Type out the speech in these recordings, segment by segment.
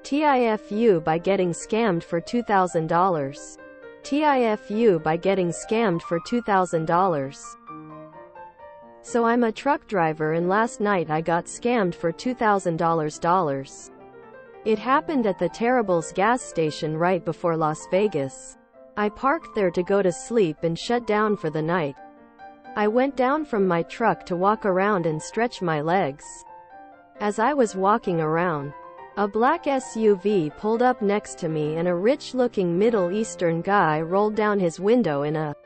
TIFU by getting scammed for $2,000. TIFU by getting scammed for $2,000. So I'm a truck driver and last night I got scammed for $2,000. It happened at the Terrible's gas station right before Las Vegas. I parked there to go to sleep and shut down for the night. I went down from my truck to walk around and stretch my legs. As I was walking around, a black SUV pulled up next to me and a rich-looking Middle Eastern guy rolled down his window in a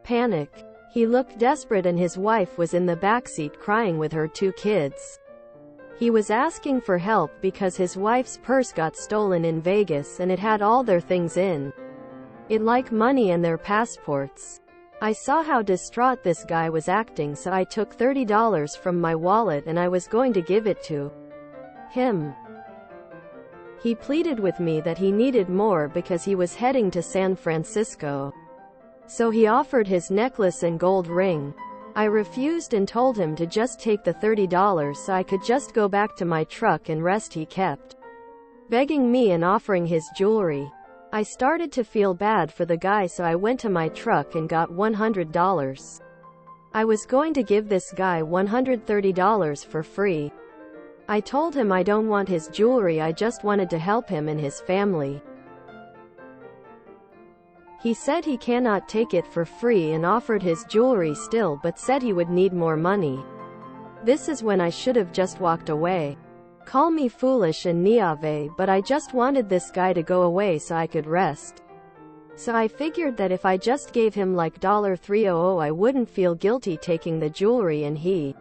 panic. He looked desperate and his wife was in the backseat crying with her 2 kids. He was asking for help because his wife's purse got stolen in Vegas and it had all their things in it, like money and their passports. I saw how distraught this guy was acting, so I took $30 from my wallet and I was going to give it to him. He pleaded with me that he needed more because he was heading to San Francisco. So he offered his necklace and gold ring. I refused and told him to just take the $30 so I could just go back to my truck and rest. He kept begging me and offering his jewelry. I started to feel bad for the guy, so I went to my truck and got $100. I was going to give this guy $130 for free. I told him I don't want his jewelry, I just wanted to help him and his family. He said he cannot take it for free and offered his jewelry still, but said he would need more money. This is when I should have just walked away. Call me foolish and naïve, but I just wanted this guy to go away so I could rest. So I figured that if I just gave him like $300 I wouldn't feel guilty taking the jewelry and he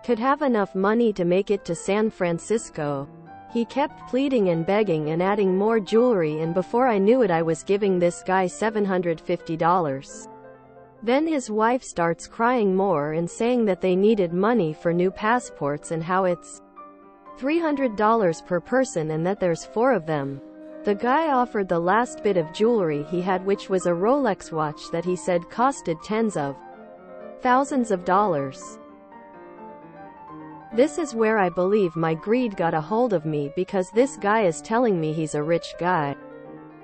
could have enough money to make it to San Francisco. He kept pleading and begging and adding more jewelry, and before I knew it I was giving this guy $750. Then his wife starts crying more and saying that they needed money for new passports and how it's $300 per person and that there's 4 of them. The guy offered the last bit of jewelry he had, which was a Rolex watch that he said costed tens of thousands of dollars. This is where I believe my greed got a hold of me, because this guy is telling me he's a rich guy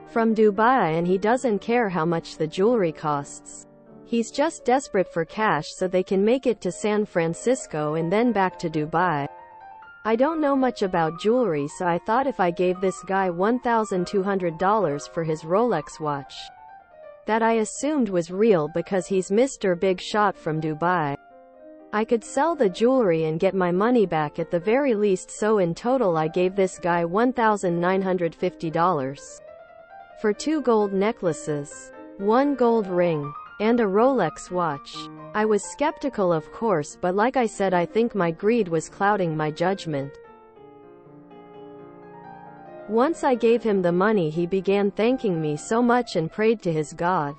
from Dubai and he doesn't care how much the jewelry costs. He's just desperate for cash so they can make it to San Francisco and then back to Dubai. I don't know much about jewelry, so I thought if I gave this guy $1,200 for his Rolex watch, that I assumed was real because he's Mr. Big Shot from Dubai, I could sell the jewelry and get my money back at the very least, so in total I gave this guy $1,950 for 2 gold necklaces, 1 gold ring, and a Rolex watch. I was skeptical, of course, but like I said, I think my greed was clouding my judgment. Once I gave him the money, he began thanking me so much and prayed to his God,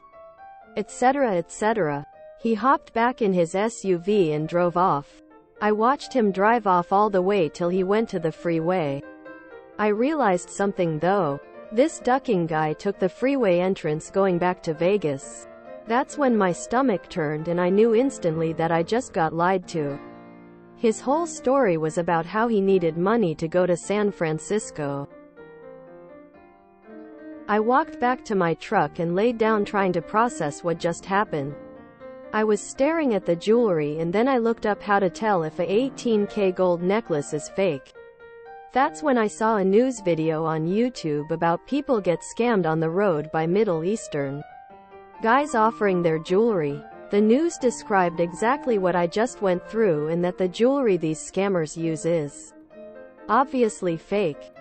etc., etc. He hopped back in his SUV and drove off. I watched him drive off all the way till he went to the freeway. I realized something though. This ducking guy took the freeway entrance going back to Vegas. That's when my stomach turned and I knew instantly that I just got lied to. His whole story was about how he needed money to go to San Francisco. I walked back to my truck and laid down trying to process what just happened. I was staring at the jewelry and then I looked up how to tell if a 18K gold necklace is fake. That's when I saw a news video on YouTube about people get scammed on the road by Middle Eastern guys offering their jewelry. The news described exactly what I just went through, and that the jewelry these scammers use is obviously fake.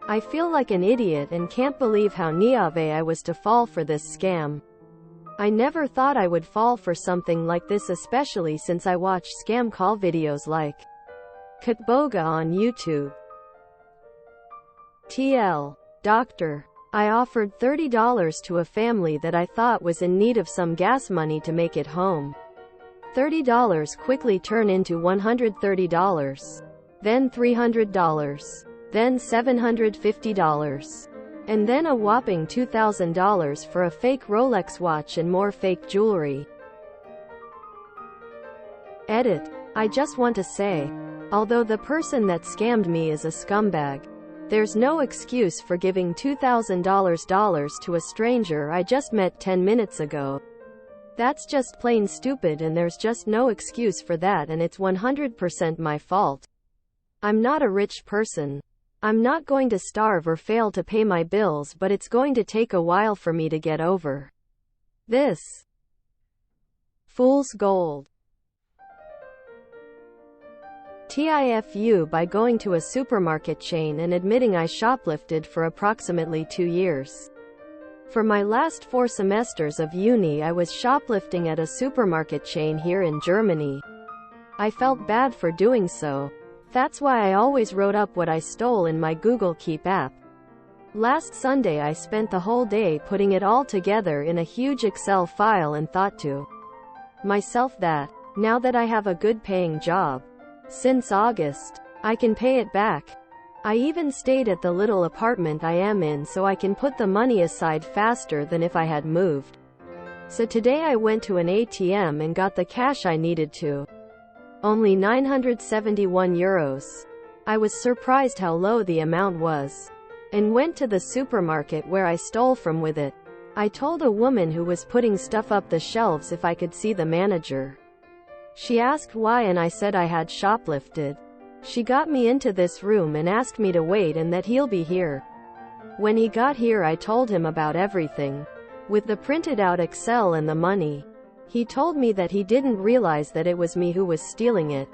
I feel like an idiot and can't believe how naïve I was to fall for this scam. I never thought I would fall for something like this, especially since I watch scam call videos like Katboga on YouTube. TL. Doctor. I offered $30 to a family that I thought was in need of some gas money to make it home. $30 quickly turned into $130. Then $300. Then $750. And then a whopping $2,000 for a fake Rolex watch and more fake jewelry. Edit. I just want to say, Although the person that scammed me is a scumbag. There's no excuse for giving $2,000 to a stranger I just met 10 minutes ago. That's just plain stupid, and there's just no excuse for that, and it's 100% my fault. I'm not a rich person. I'm not going to starve or fail to pay my bills, but it's going to take a while for me to get over this. Fool's gold. TIFU by going to a supermarket chain and admitting I shoplifted for approximately 2 years. For my last 4 semesters of uni, I was shoplifting at a supermarket chain here in Germany. I felt bad for doing so. That's why I always wrote up what I stole in my Google Keep app. Last Sunday I spent the whole day putting it all together in a huge Excel file and thought to myself that, now that I have a good paying job, since August, I can pay it back. I even stayed at the little apartment I am in so I can put the money aside faster than if I had moved. So today I went to an ATM and got the cash I needed to. Only 971 euros. I was surprised how low the amount was, and went to the supermarket where I stole from with it. I told a woman who was putting stuff up the shelves if I could see the manager. She asked why, and I said I had shoplifted. She got me into this room and asked me to wait and that he'll be here. When he got here, I told him about everything, with the printed out Excel and the money. He told me that he didn't realize that it was me who was stealing it.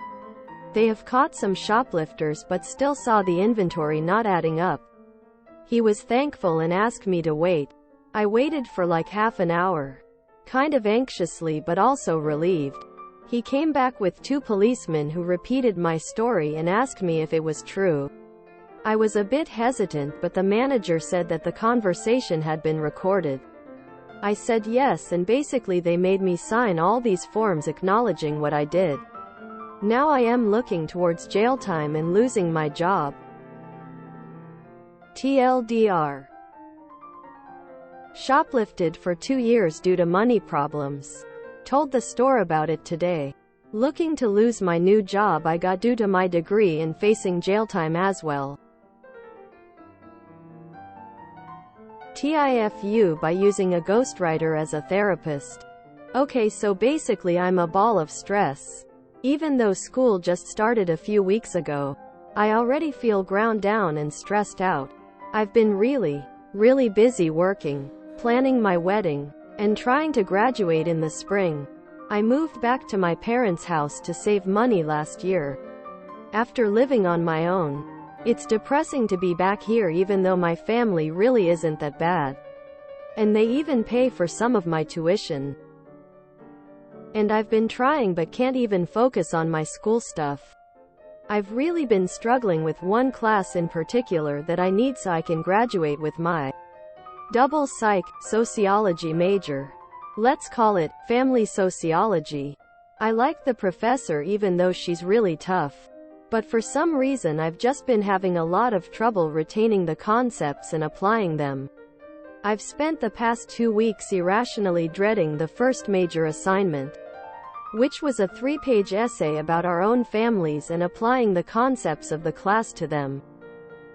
They have caught some shoplifters but still saw the inventory not adding up. He was thankful and asked me to wait. I waited for like half an hour, kind of anxiously but also relieved. He came back with 2 policemen who repeated my story and asked me if it was true. I was a bit hesitant, but the manager said that the conversation had been recorded. I said yes, and basically they made me sign all these forms acknowledging what I did. Now I am looking towards jail time and losing my job. TLDR. Shoplifted for 2 years due to money problems. Told the store about it today. Looking to lose my new job I got due to my degree and facing jail time as well. TIFU by using a ghostwriter as a therapist. Okay, so basically I'm a ball of stress. Even though school just started a few weeks ago, I already feel ground down and stressed out. I've been really busy working, planning my wedding, and trying to graduate in the spring. I moved back to my parents' house to save money last year. After living on my own, it's depressing to be back here even though my family really isn't that bad. And they even pay for some of my tuition. And I've been trying but can't even focus on my school stuff. I've really been struggling with one class in particular that I need so I can graduate with my double psych, sociology major. Let's call it family sociology. I like the professor even though she's really tough. But for some reason I've just been having a lot of trouble retaining the concepts and applying them. I've spent the past 2 weeks irrationally dreading the first major assignment, which was a 3-page essay about our own families and applying the concepts of the class to them.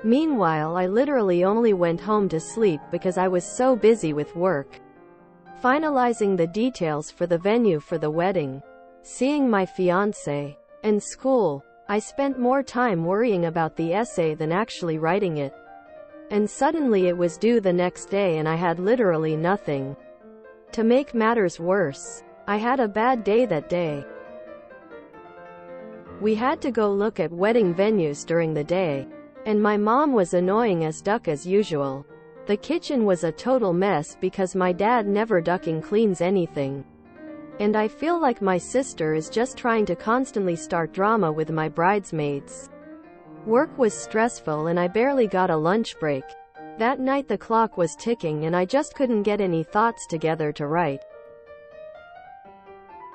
Meanwhile, I literally only went home to sleep because I was so busy with work, finalizing the details for the venue for the wedding, seeing my fiancé, and school. I spent more time worrying about the essay than actually writing it. And suddenly it was due the next day and I had literally nothing. To make matters worse, I had a bad day that day. We had to go look at wedding venues during the day, and my mom was annoying as duck as usual. The kitchen was a total mess because my dad never ducking cleans anything. And I feel like my sister is just trying to constantly start drama with my bridesmaids. Work was stressful and I barely got a lunch break. That night the clock was ticking and I just couldn't get any thoughts together to write.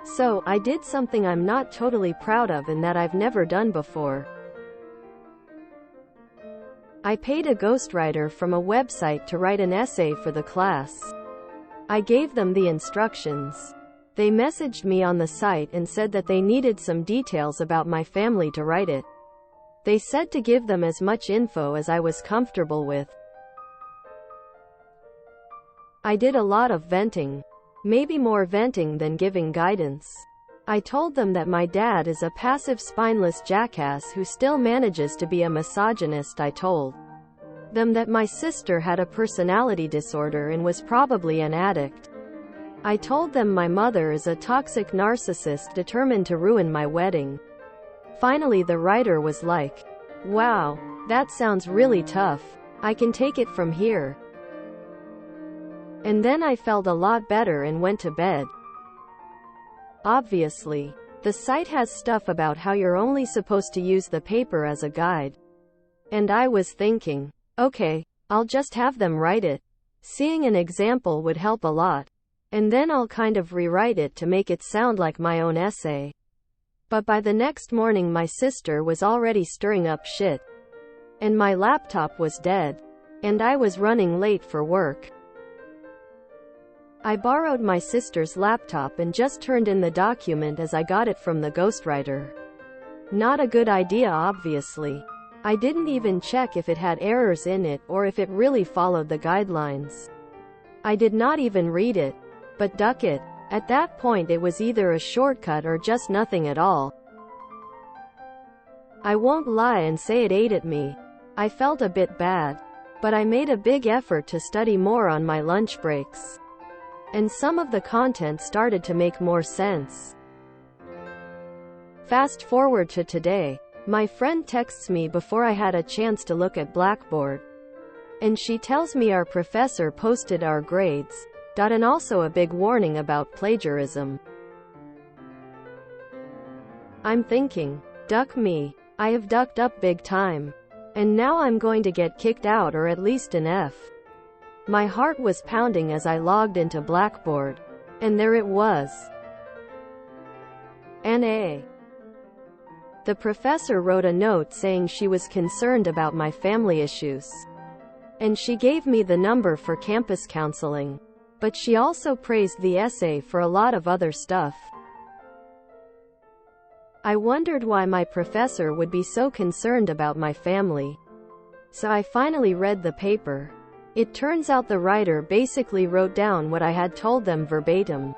So, I did something I'm not totally proud of and that I've never done before. I paid a ghostwriter from a website to write an essay for the class. I gave them the instructions. They messaged me on the site and said that they needed some details about my family to write it. They said to give them as much info as I was comfortable with. I did a lot of venting. Maybe more venting than giving guidance. I told them that my dad is a passive spineless jackass who still manages to be a misogynist. I told them that my sister had a personality disorder and was probably an addict. I told them my mother is a toxic narcissist determined to ruin my wedding. Finally, the writer was like, "Wow, that sounds really tough. I can take it from here." And then I felt a lot better and went to bed. Obviously, the site has stuff about how you're only supposed to use the paper as a guide. And I was thinking, okay, I'll just have them write it. Seeing an example would help a lot. And then I'll kind of rewrite it to make it sound like my own essay. But by the next morning my sister was already stirring up shit. And my laptop was dead. And I was running late for work. I borrowed my sister's laptop and just turned in the document as I got it from the ghostwriter. Not a good idea, obviously. I didn't even check if it had errors in it or if it really followed the guidelines. I did not even read it. But duck it. At that point it was either a shortcut or just nothing at all. I won't lie and say it ate at me. I felt a bit bad. But I made a big effort to study more on my lunch breaks. And some of the content started to make more sense. Fast forward to today. My friend texts me before I had a chance to look at Blackboard. And she tells me our professor posted our grades. And also a big warning about plagiarism. I'm thinking, duck me. I have ducked up big time. And now I'm going to get kicked out or at least an F. My heart was pounding as I logged into Blackboard. And there it was. An A. The professor wrote a note saying she was concerned about my family issues. And she gave me the number for campus counseling. But she also praised the essay for a lot of other stuff. I wondered why my professor would be so concerned about my family. So I finally read the paper. It turns out the writer basically wrote down what I had told them verbatim.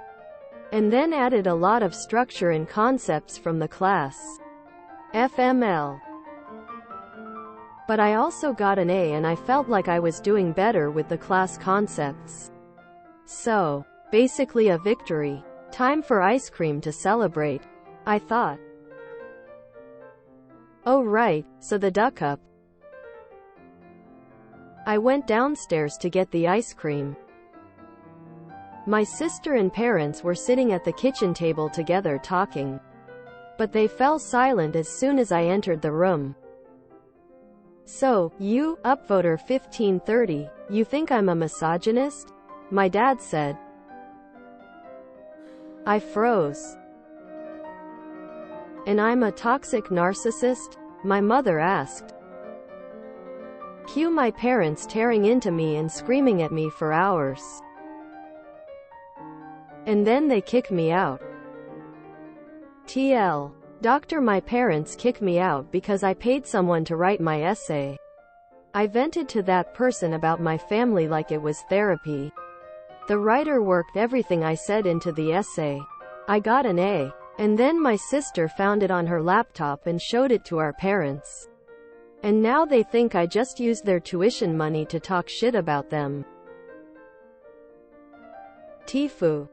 And then added a lot of structure and concepts from the class. FML. But I also got an A and I felt like I was doing better with the class concepts. So, basically a victory. Time for ice cream to celebrate, I thought. Oh right, so the duck up. I went downstairs to get the ice cream. My sister and parents were sitting at the kitchen table together talking. But they fell silent as soon as I entered the room. So, you, upvoter 1530, you think I'm a misogynist? My dad said. I froze. And I'm a toxic narcissist? My mother asked. Cue my parents tearing into me and screaming at me for hours. And then they kick me out. TL. Doctor, my parents kick me out because I paid someone to write my essay. I vented to that person about my family like it was therapy. The writer worked everything I said into the essay. I got an A. And then my sister found it on her laptop and showed it to our parents. And now they think I just used their tuition money to talk shit about them. TIFU.